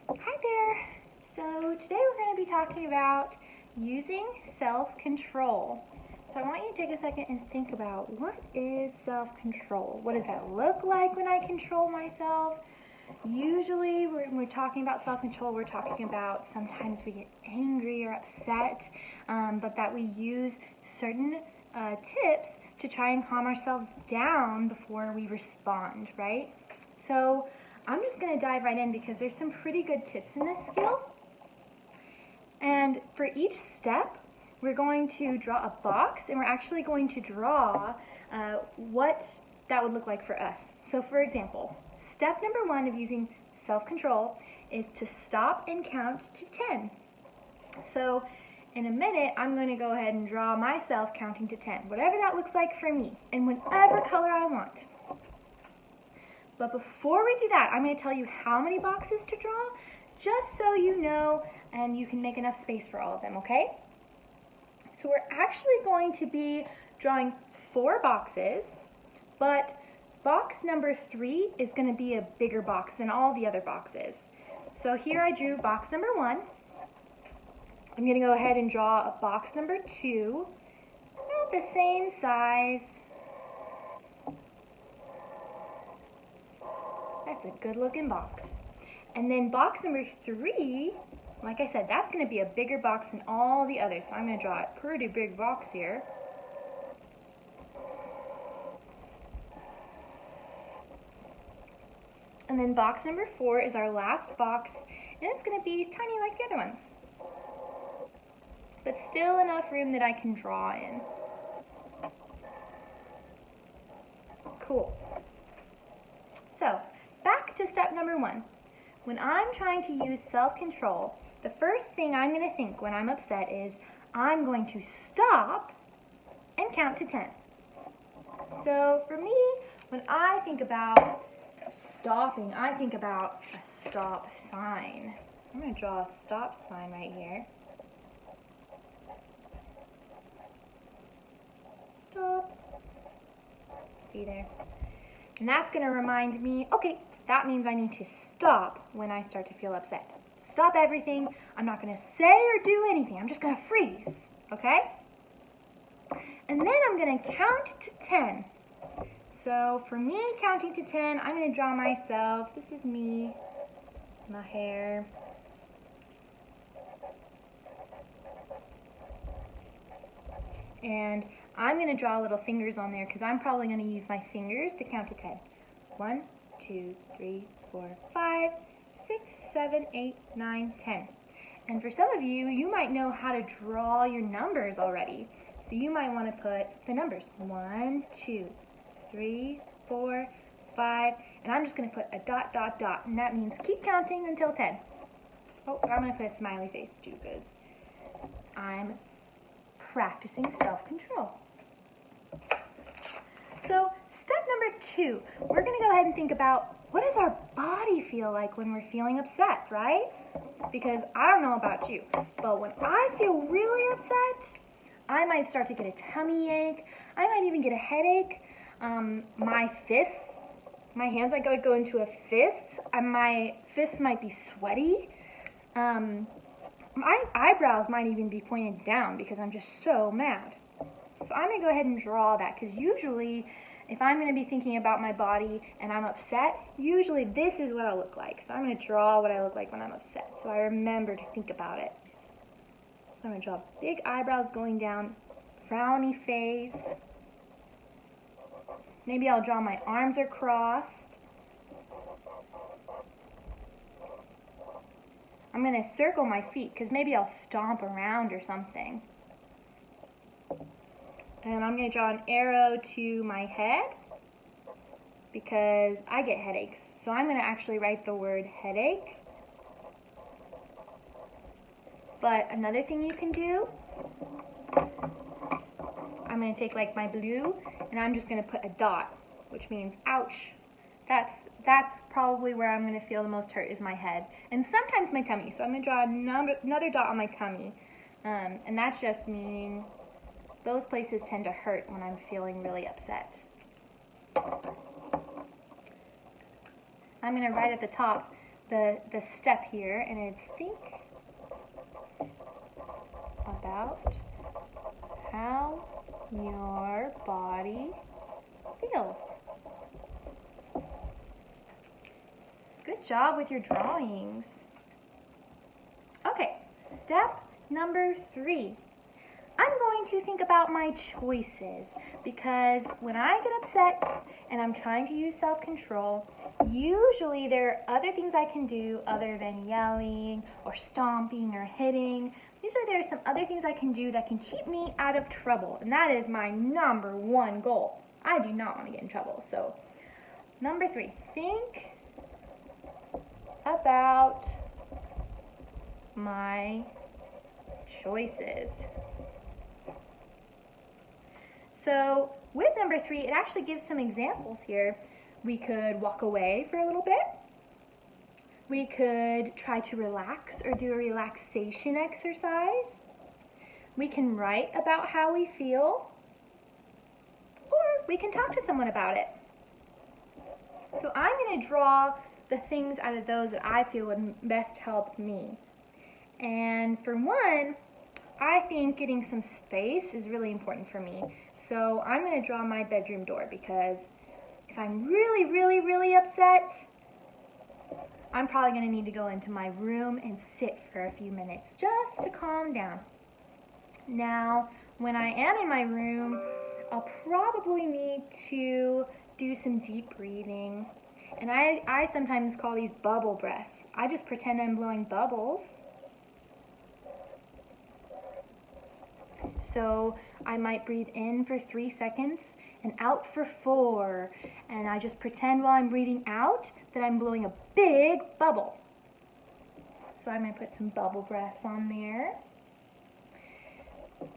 Hi there! So today we're going to be talking about using self-control. So I want you to take a second and think about, what is self-control? What does that look like when I control myself? Usually when we're talking about self-control, we're talking about sometimes we get angry or upset, but that we use certain tips to try and calm ourselves down before we respond, right? So I'm just going to dive right in because there's some pretty good tips in this skill. And for each step, we're going to draw a box, and we're actually going to draw what that would look like for us. So for example, step number 1 of using self-control is to stop and count to 10. So in a minute, I'm going to go ahead and draw myself counting to 10, whatever that looks like for me, in whatever color I want. But before we do that, I'm going to tell you how many boxes to draw, just so you know and you can make enough space for all of them, okay? So we're actually going to be drawing 4 boxes, but box number 3 is going to be a bigger box than all the other boxes. So here I drew box number 1. I'm going to go ahead and draw a box number 2, about the same size. That's a good looking box. And then box number 3, like I said, that's going to be a bigger box than all the others. So I'm going to draw a pretty big box here. And then box number 4 is our last box, and it's going to be tiny like the other ones, but still enough room that I can draw in. Cool. So back to step number 1. When I'm trying to use self-control, the first thing I'm going to think when I'm upset is I'm going to stop and count to 10. So for me, when I think about stopping, I think about a stop sign. I'm going to draw a stop sign right here. Stop. See there? And that's going to remind me, okay, that means I need to stop when I start to feel upset. Stop everything. I'm not going to say or do anything. I'm just going to freeze, okay? And then I'm going to count to 10. So for me, counting to 10, I'm going to draw myself. This is me, my hair. And I'm going to draw little fingers on there because I'm probably going to use my fingers to count to 10. 1, 2, 3, 4, 5, 6, 7, 8, 9, 10. And for some of you, you might know how to draw your numbers already. So you might want to put the numbers 1, 2, 3, 4, 5, and I'm just going to put a dot, dot, dot, and that means keep counting until 10. Oh, I'm going to put a smiley face too because I'm practicing self-control. So step number 2, we're going to go ahead and think about, what does our body feel like when we're feeling upset, right? Because I don't know about you, but when I feel really upset, I might start to get a tummy ache. I might even get a headache. My fists, my hands might go into a fist. My fists might be sweaty. My eyebrows might even be pointed down because I'm just so mad. So I'm going to go ahead and draw that because usually if I'm going to be thinking about my body and I'm upset, usually this is what I look like. So I'm going to draw what I look like when I'm upset so I remember to think about it. So I'm going to draw big eyebrows going down, frowny face. Maybe I'll draw my arms are crossed. I'm going to circle my feet because maybe I'll stomp around or something. And I'm going to draw an arrow to my head because I get headaches. So I'm going to actually write the word headache. But another thing you can do, I'm going to take like my blue and I'm just going to put a dot, which means ouch. That's probably where I'm going to feel the most hurt is my head. And sometimes my tummy. So I'm going to draw another dot on my tummy. And that's just meaning those places tend to hurt when I'm feeling really upset. I'm going to write at the top the step here, and it's think about how your body feels. Good job with your drawings. Okay, step number 3. I'm going to think about my choices, because when I get upset and I'm trying to use self-control, usually there are other things I can do other than yelling or stomping or hitting. Usually there are some other things I can do that can keep me out of trouble, and that is my number 1 goal. I do not want to get in trouble. So, number 3, think about my choices. So with number 3, it actually gives some examples here. We could walk away for a little bit. We could try to relax or do a relaxation exercise. We can write about how we feel, or we can talk to someone about it. So I'm going to draw the things out of those that I feel would best help me. And for one, I think getting some space is really important for me. So I'm going to draw my bedroom door, because if I'm really, really, really upset, I'm probably going to need to go into my room and sit for a few minutes just to calm down. Now, when I am in my room, I'll probably need to do some deep breathing. And I sometimes call these bubble breaths. I just pretend I'm blowing bubbles. So I might breathe in for 3 seconds and out for 4. And I just pretend while I'm breathing out that I'm blowing a big bubble. So I'm going to put some bubble breaths on there.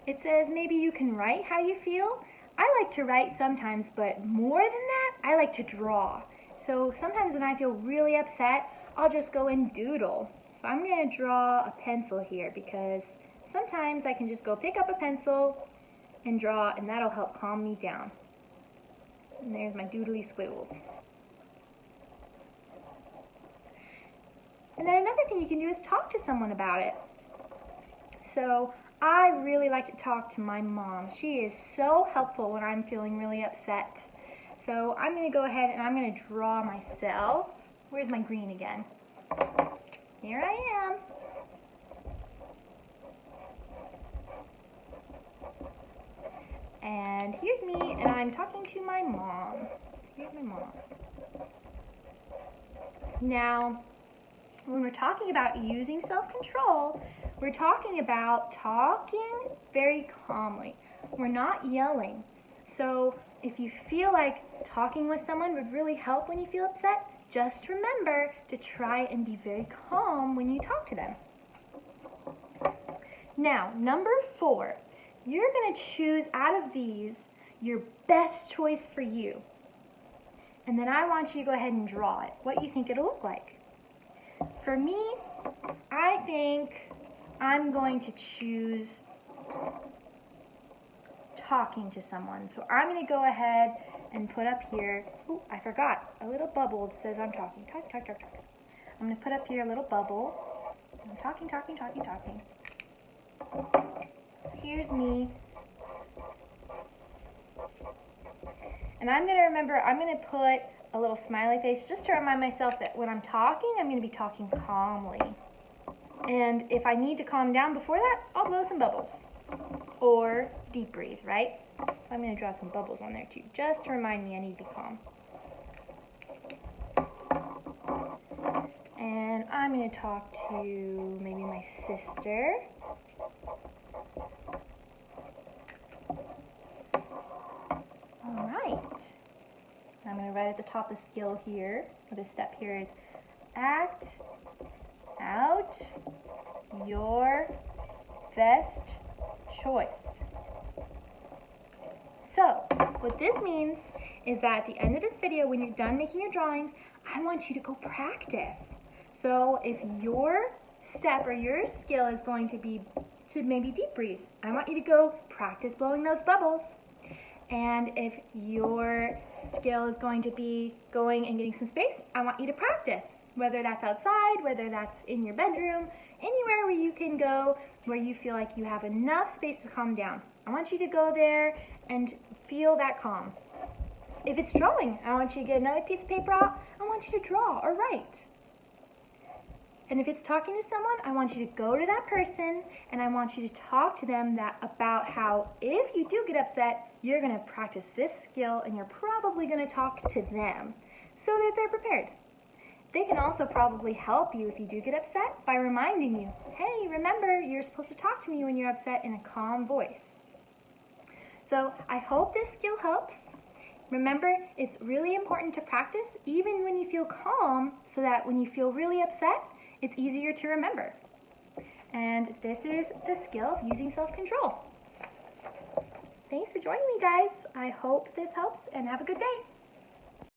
It says maybe you can write how you feel. I like to write sometimes, but more than that, I like to draw. So sometimes when I feel really upset, I'll just go and doodle. So I'm going to draw a pencil here, because sometimes I can just go pick up a pencil and draw, and that'll help calm me down. And there's my doodly squiggles. And then another thing you can do is talk to someone about it. So I really like to talk to my mom. She is so helpful when I'm feeling really upset. So I'm going to go ahead and I'm going to draw myself. Where's my green again? Here I am. And here's me, and I'm talking to my mom. Here's my mom. Now, when we're talking about using self-control, we're talking about talking very calmly. We're not yelling. So if you feel like talking with someone would really help when you feel upset, just remember to try and be very calm when you talk to them. Now, number 4, you're going to choose out of these your best choice for you. And then I want you to go ahead and draw it, what you think it'll look like. For me, I think I'm going to choose talking to someone. So I'm going to go ahead and put up here, oh, I forgot, a little bubble that says I'm talking. Talk. I'm going to put up here a little bubble. I'm talking. Here's me. And I'm going to remember, I'm going to put a little smiley face just to remind myself that when I'm talking, I'm going to be talking calmly. And if I need to calm down before that, I'll blow some bubbles. Or deep breathe, right? So I'm going to draw some bubbles on there too, just to remind me I need to be calm. And I'm going to talk to maybe my sister. Alright. I'm going to write at the top of the skill here, or the step here is act out your best choice. So, what this means is that at the end of this video, when you're done making your drawings, I want you to go practice. So, if your step or your skill is going to be to maybe deep breathe, I want you to go practice blowing those bubbles. And if your skill is going to be going and getting some space, I want you to practice whether that's outside, whether that's in your bedroom, anywhere where you can go where you feel like you have enough space to calm down. I want you to go there and feel that calm. If it's drawing, I want you to get another piece of paper out. I want you to draw or write. And if it's talking to someone, I want you to go to that person and I want you to talk to them about how if you do get upset, you're going to practice this skill and you're probably going to talk to them so that they're prepared. They can also probably help you if you do get upset by reminding you, hey, remember, you're supposed to talk to me when you're upset in a calm voice. So I hope this skill helps. Remember, it's really important to practice even when you feel calm so that when you feel really upset, it's easier to remember. And this is the skill of using self-control. Thanks for joining me, guys. I hope this helps and have a good day.